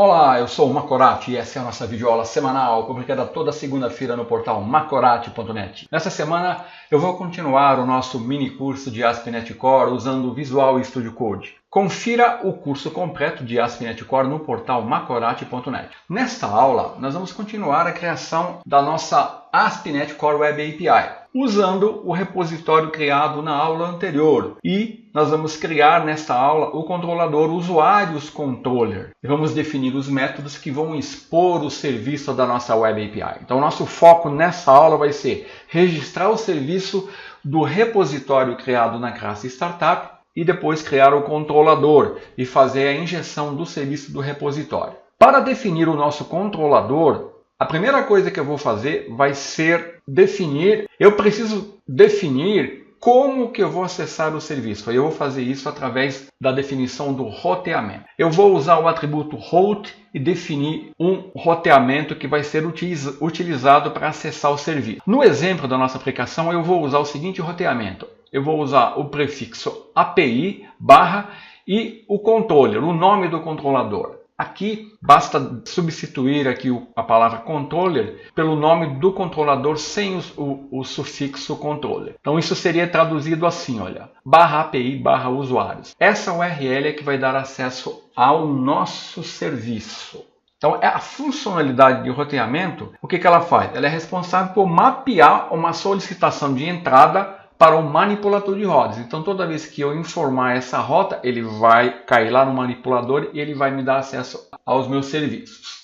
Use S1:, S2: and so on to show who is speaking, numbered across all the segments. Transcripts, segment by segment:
S1: Olá, eu sou o Macorati e essa é a nossa videoaula semanal, publicada toda segunda-feira no portal macorati.net. Nessa semana eu vou continuar o nosso mini curso de ASP.NET Core usando o Visual Studio Code. Confira o curso completo de ASP.NET Core no portal macorati.net. Nesta aula, nós vamos continuar a criação da nossa ASP.NET Core Web API, usando o repositório criado na aula anterior. E nós vamos criar nesta aula o controlador usuários controller. E vamos definir os métodos que vão expor o serviço da nossa Web API. Então, nosso foco nessa aula vai ser registrar o serviço do repositório criado na classe Startup e depois criar o controlador e fazer a injeção do serviço do repositório. Para definir o nosso controlador, a primeira coisa que eu vou fazer vai ser eu preciso definir como que eu vou acessar o serviço. Eu vou fazer isso através da definição do roteamento. Eu vou usar o atributo route e definir um roteamento que vai ser utilizado para acessar o serviço. No exemplo da nossa aplicação, eu vou usar o seguinte roteamento. Eu vou usar o prefixo API barra e o controller, o nome do controlador. Aqui basta substituir aqui a palavra controller pelo nome do controlador sem o sufixo controller. Então isso seria traduzido assim, olha, barra API barra usuários. Essa URL é que vai dar acesso ao nosso serviço. Então a funcionalidade de roteamento, o que ela faz? Ela é responsável por mapear uma solicitação de entrada para um manipulador de rodas. Então, toda vez que eu informar essa rota, ele vai cair lá no manipulador e ele vai me dar acesso aos meus serviços.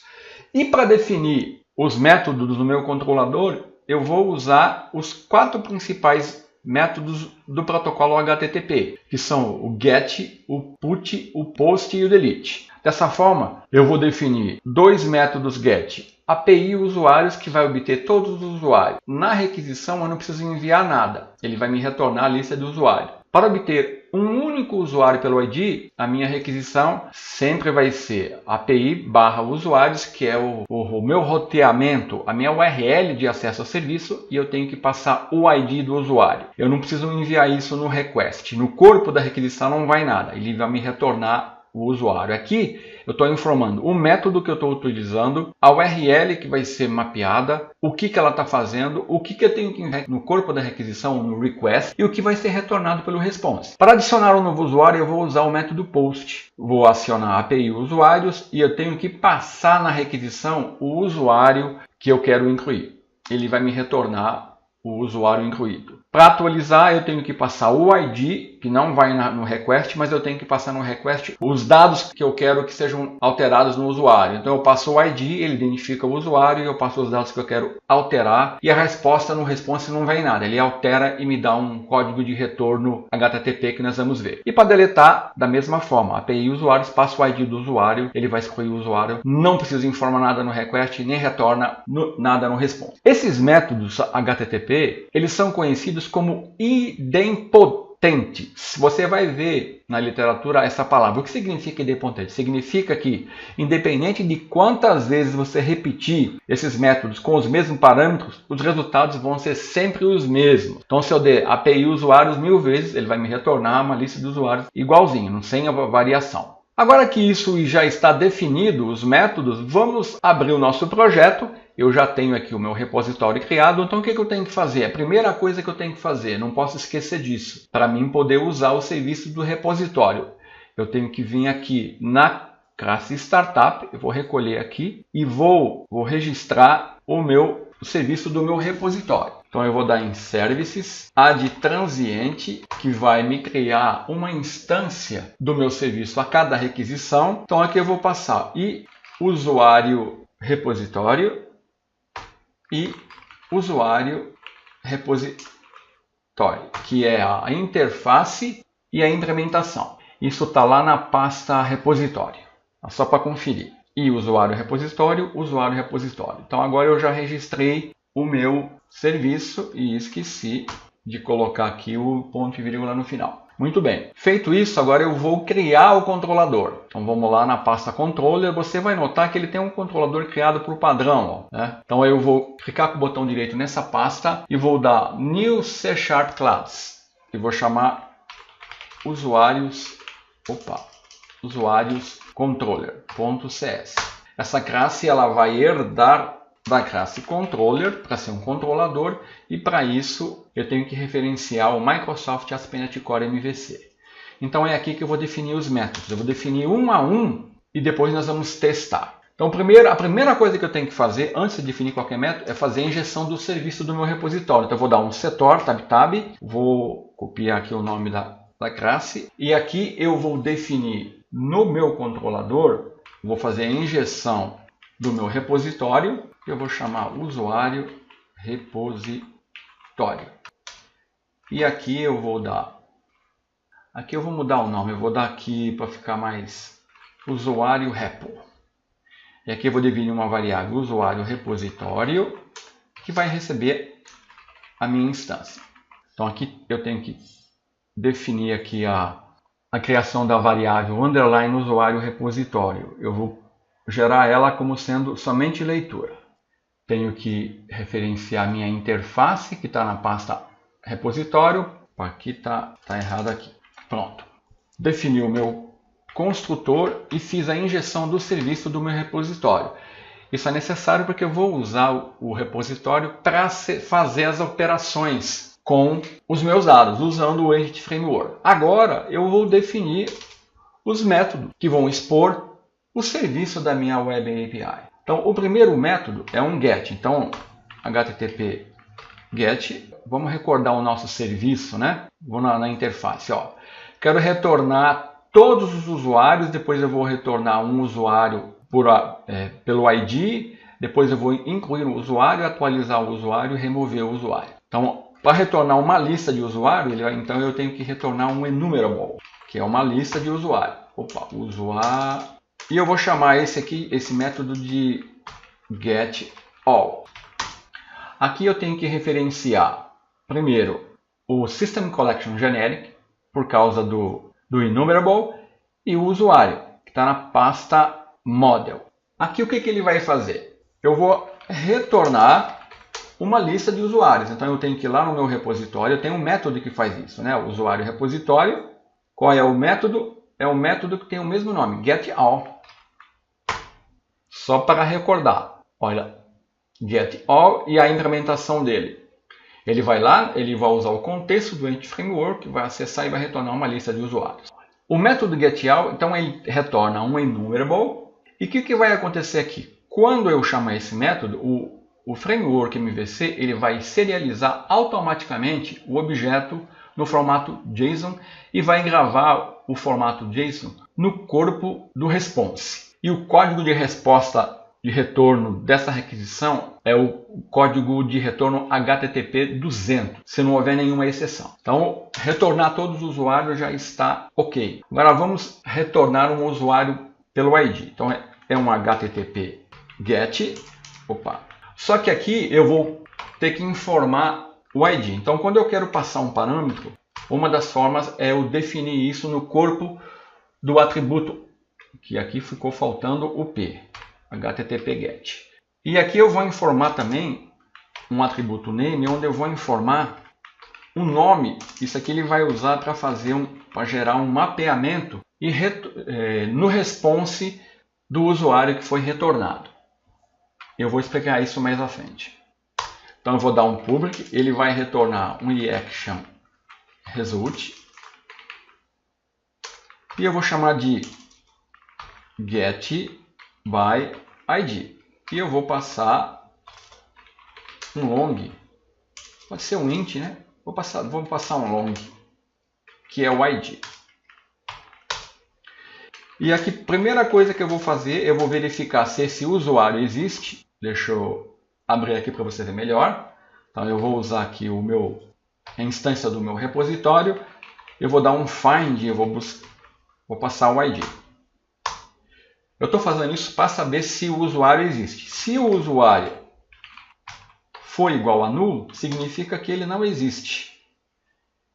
S1: E para definir os métodos do meu controlador, eu vou usar os 4 principais métodos do protocolo HTTP, que são o GET, o PUT, o POST e o DELETE. Dessa forma, eu vou definir 2 métodos GET. API usuários, que vai obter todos os usuários. Na requisição eu não preciso enviar nada, ele vai me retornar a lista do usuário. Para obter um único usuário pelo ID, a minha requisição sempre vai ser API barra usuários, que é o meu roteamento, a minha URL de acesso ao serviço, e eu tenho que passar o ID do usuário. Eu não preciso enviar isso no request. No corpo da requisição não vai nada, ele vai me retornar o usuário. Aqui eu estou informando o método que eu estou utilizando, a URL que vai ser mapeada, o que ela está fazendo, o que eu tenho que enviar no corpo da requisição, no request, e o que vai ser retornado pelo response. Para adicionar um novo usuário, eu vou usar o método post. Vou acionar a API usuários e eu tenho que passar na requisição o usuário que eu quero incluir. Ele vai me retornar o usuário incluído. Para atualizar, eu tenho que passar o ID, que não vai no request, mas eu tenho que passar no request os dados que eu quero que sejam alterados no usuário. Então eu passo o ID, ele identifica o usuário, e eu passo os dados que eu quero alterar, e a resposta no response não vem nada. Ele altera e me dá um código de retorno HTTP que nós vamos ver. E para deletar, da mesma forma, API usuários, passa o ID do usuário, ele vai escolher o usuário, não precisa informar nada no request, nem retorna nada no response. Esses métodos HTTP, eles são conhecidos como idempotentes. Você vai ver na literatura essa palavra. O que significa idempotente? Significa que, independente de quantas vezes você repetir esses métodos com os mesmos parâmetros, os resultados vão ser sempre os mesmos. Então, se eu der API usuários 1000 vezes, ele vai me retornar uma lista de usuários igualzinho, sem a variação. Agora que isso já está definido, os métodos, vamos abrir o nosso projeto. Eu já tenho aqui o meu repositório criado, então o que eu tenho que fazer? A primeira coisa que eu tenho que fazer, não posso esquecer disso, para mim poder usar o serviço do repositório. Eu tenho que vir aqui na classe Startup, eu vou recolher aqui e vou registrar o serviço do meu repositório. Então eu vou dar em Services, add transiente, que vai me criar uma instância do meu serviço a cada requisição. Então aqui eu vou passar usuário repositório e usuário repositório, que é a interface e a implementação. Isso está lá na pasta repositório, só para conferir. E usuário repositório. Então agora eu já registrei o meu serviço e esqueci de colocar aqui o ponto e vírgula no final. Muito bem, feito isso, agora eu vou criar o controlador. Então vamos lá na pasta controller, você vai notar que ele tem um controlador criado por padrão. Né? Então eu vou clicar com o botão direito nessa pasta e vou dar New C# Class. E vou chamar usuários controller.cs. Essa classe ela vai herdar da classe controller para ser um controlador, e para isso eu tenho que referenciar o Microsoft ASP.NET Core MVC. Então é aqui que eu vou definir os métodos. Eu vou definir um a um e depois nós vamos testar. Então a primeira coisa que eu tenho que fazer antes de definir qualquer método é fazer a injeção do serviço do meu repositório. Então eu vou dar um setor tab, vou copiar aqui o nome da classe, e aqui eu vou definir no meu controlador, vou fazer a injeção do meu repositório, que eu vou chamar usuário repositório. E aqui eu vou dar, aqui eu vou mudar o nome, eu vou dar aqui para ficar mais usuário repo. E aqui eu vou definir uma variável usuário repositório que vai receber a minha instância. Então aqui eu tenho que definir aqui a criação da variável underline usuário repositório. Eu vou gerar ela como sendo somente leitura. Tenho que referenciar a minha interface que está na pasta repositório. Aqui está errado aqui. Pronto. Defini o meu construtor e fiz a injeção do serviço do meu repositório. Isso é necessário porque eu vou usar o repositório para fazer as operações com os meus dados, usando o Entity Framework. Agora eu vou definir os métodos que vão expor o serviço da minha Web API. Então o primeiro método é um GET. Então HTTP GET, vamos recordar o nosso serviço, né? Vou na interface. Ó. Quero retornar todos os usuários, depois eu vou retornar um usuário pelo ID, depois eu vou incluir o usuário, atualizar o usuário e remover o usuário. Então, para retornar uma lista de usuário, então eu tenho que retornar um enumerable, que é uma lista de usuário. Opa, usuário. E eu vou chamar esse método de getAll. Aqui eu tenho que referenciar, primeiro, o System Collection Generic, por causa do enumerable, e o usuário, que está na pasta model. Aqui o que ele vai fazer? Eu vou retornar uma lista de usuários. Então eu tenho que ir lá no meu repositório, eu tenho um método que faz isso, né? O usuário repositório. Qual é o método? É o método que tem o mesmo nome, getAll. Só para recordar, olha, getAll e a implementação dele. Ele vai lá, ele vai usar o contexto do Entity Framework, vai acessar e vai retornar uma lista de usuários. O método getAll, então, ele retorna um enumerable. E o que vai acontecer aqui? Quando eu chamar esse método, o Framework MVC ele vai serializar automaticamente o objeto no formato JSON e vai gravar o formato JSON no corpo do response. E o código de resposta de retorno dessa requisição é o código de retorno HTTP 200, se não houver nenhuma exceção. Então, retornar todos os usuários já está ok. Agora vamos retornar um usuário pelo ID. Então, é um HTTP GET. Opa. Só que aqui eu vou ter que informar o ID. Então, quando eu quero passar um parâmetro, uma das formas é eu definir isso no corpo do atributo, que aqui ficou faltando o P. HTTP GET. E aqui eu vou informar também um atributo name, onde eu vou informar um nome. Isso aqui ele vai usar para gerar um mapeamento e no response do usuário que foi retornado. Eu vou explicar isso mais à frente. Então eu vou dar um public, ele vai retornar um action result e eu vou chamar de get by ID. E eu vou passar um long, pode ser um int, né? Vou passar um long, que é o ID. E aqui, primeira coisa que eu vou fazer, eu vou verificar se esse usuário existe. Deixa eu abrir aqui para você ver melhor. Então eu vou usar aqui a instância do meu repositório. Eu vou dar um find, eu vou passar o ID. Eu estou fazendo isso para saber se o usuário existe. Se o usuário for igual a null, significa que ele não existe.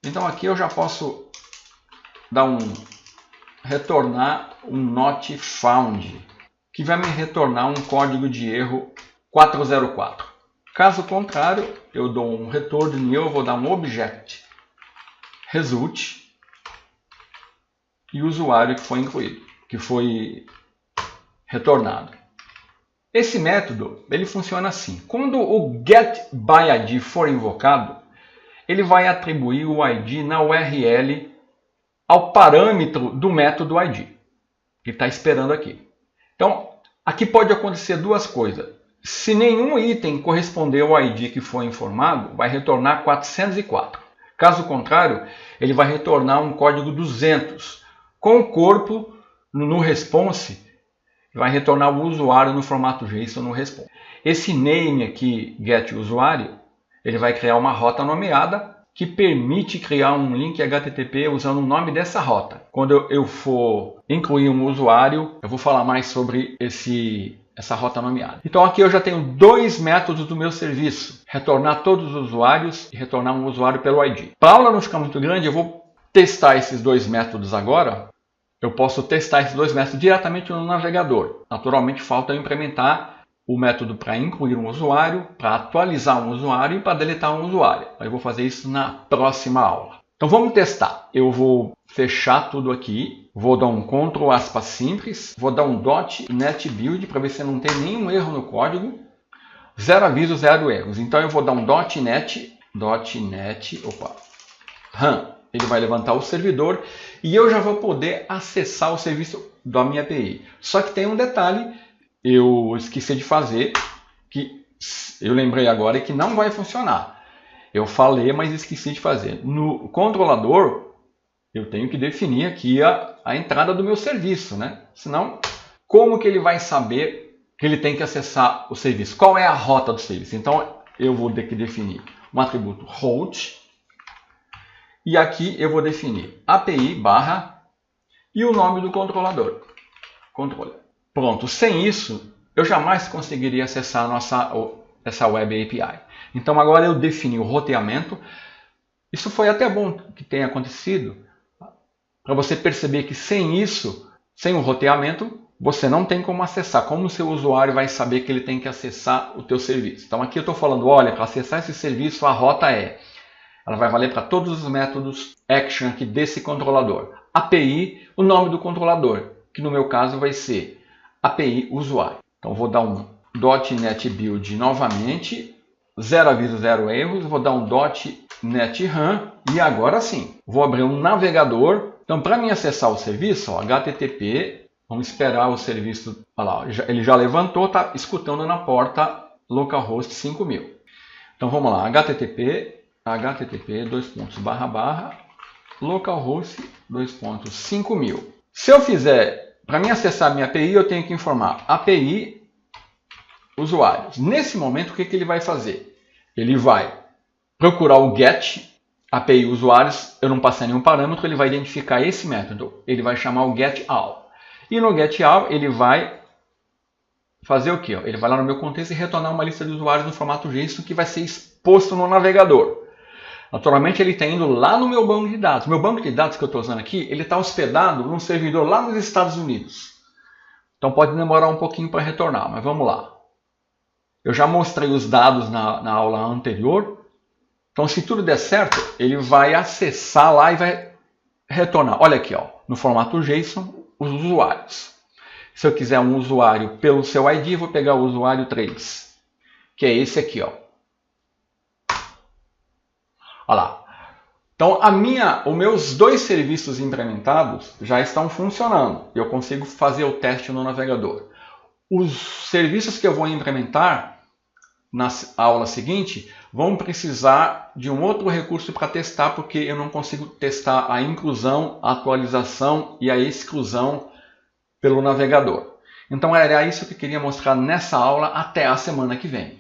S1: Então aqui eu já posso dar retornar um not found, que vai me retornar um código de erro 404. Caso contrário, eu dou um return new, eu vou dar um object result e o usuário que foi incluído. que foi retornado. Esse método ele funciona assim. Quando o getById for invocado, ele vai atribuir o ID na URL ao parâmetro do método ID, que está esperando aqui. Então, aqui pode acontecer duas coisas. Se nenhum item corresponder ao ID que foi informado, vai retornar 404. Caso contrário, ele vai retornar um código 200. Com o corpo no response, vai retornar o usuário no formato JSON no response. Esse name aqui, getUsuário, ele vai criar uma rota nomeada que permite criar um link HTTP usando o nome dessa rota. Quando eu for incluir um usuário, eu vou falar mais sobre essa rota nomeada. Então aqui eu já tenho dois métodos do meu serviço. Retornar todos os usuários e retornar um usuário pelo ID. Para a aula não ficar muito grande, eu vou testar esses dois métodos agora. Eu posso testar esses dois métodos diretamente no navegador. Naturalmente falta eu implementar o método para incluir um usuário, para atualizar um usuário e para deletar um usuário. Eu vou fazer isso na próxima aula. Então vamos testar. Eu vou fechar tudo aqui, vou dar um Ctrl aspas simples, vou dar um .NET Build para ver se não tem nenhum erro no código. Zero aviso, zero erros. Então eu vou dar um .NET run. Ele vai levantar o servidor e eu já vou poder acessar o serviço da minha API. Só que tem um detalhe, eu esqueci de fazer, que eu lembrei agora que não vai funcionar. Eu falei, mas esqueci de fazer. No controlador, eu tenho que definir aqui a entrada do meu serviço, né? Senão, como que ele vai saber que ele tem que acessar o serviço? Qual é a rota do serviço? Então, eu vou ter que definir um atributo route. E aqui eu vou definir API barra e o nome do controlador. Controller. Pronto, sem isso, eu jamais conseguiria acessar essa Web API. Então agora eu defini o roteamento. Isso foi até bom que tenha acontecido, para você perceber que sem isso, sem o roteamento, você não tem como acessar. Como o seu usuário vai saber que ele tem que acessar o teu serviço? Então aqui eu estou falando, olha, para acessar esse serviço a rota ela vai valer para todos os métodos action aqui desse controlador. API, o nome do controlador, que no meu caso vai ser API usuário. Então vou dar um .NET Build novamente, zero aviso, zero erros, vou dar um .NET Run e agora sim, vou abrir um navegador. Então para mim acessar o serviço, ó, HTTP, vamos esperar o serviço, olha lá, ele já levantou, está escutando na porta localhost 5000. Então vamos lá, http localhost 5000. Se eu fizer, para mim acessar a minha API, eu tenho que informar API usuários. Nesse momento, o que ele vai fazer? Ele vai procurar o get API usuários, eu não passei nenhum parâmetro, ele vai identificar esse método. Ele vai chamar o getAll. E no getAll ele vai fazer o quê? Ele vai lá no meu contexto e retornar uma lista de usuários no formato JSON que vai ser exposto no navegador. Naturalmente ele está indo lá no meu banco de dados. Meu banco de dados que eu estou usando aqui, ele está hospedado num servidor lá nos Estados Unidos. Então pode demorar um pouquinho para retornar, mas vamos lá. Eu já mostrei os dados na aula anterior. Então se tudo der certo, ele vai acessar lá e vai retornar. Olha aqui, ó, no formato JSON, os usuários. Se eu quiser um usuário pelo seu ID, eu vou pegar o usuário 3, que é esse aqui, ó. Olha lá. Então, os meus dois serviços implementados já estão funcionando. Eu consigo fazer o teste no navegador. Os serviços que eu vou implementar na aula seguinte vão precisar de um outro recurso para testar, porque eu não consigo testar a inclusão, a atualização e a exclusão pelo navegador. Então, era isso que eu queria mostrar nessa aula. Até a semana que vem.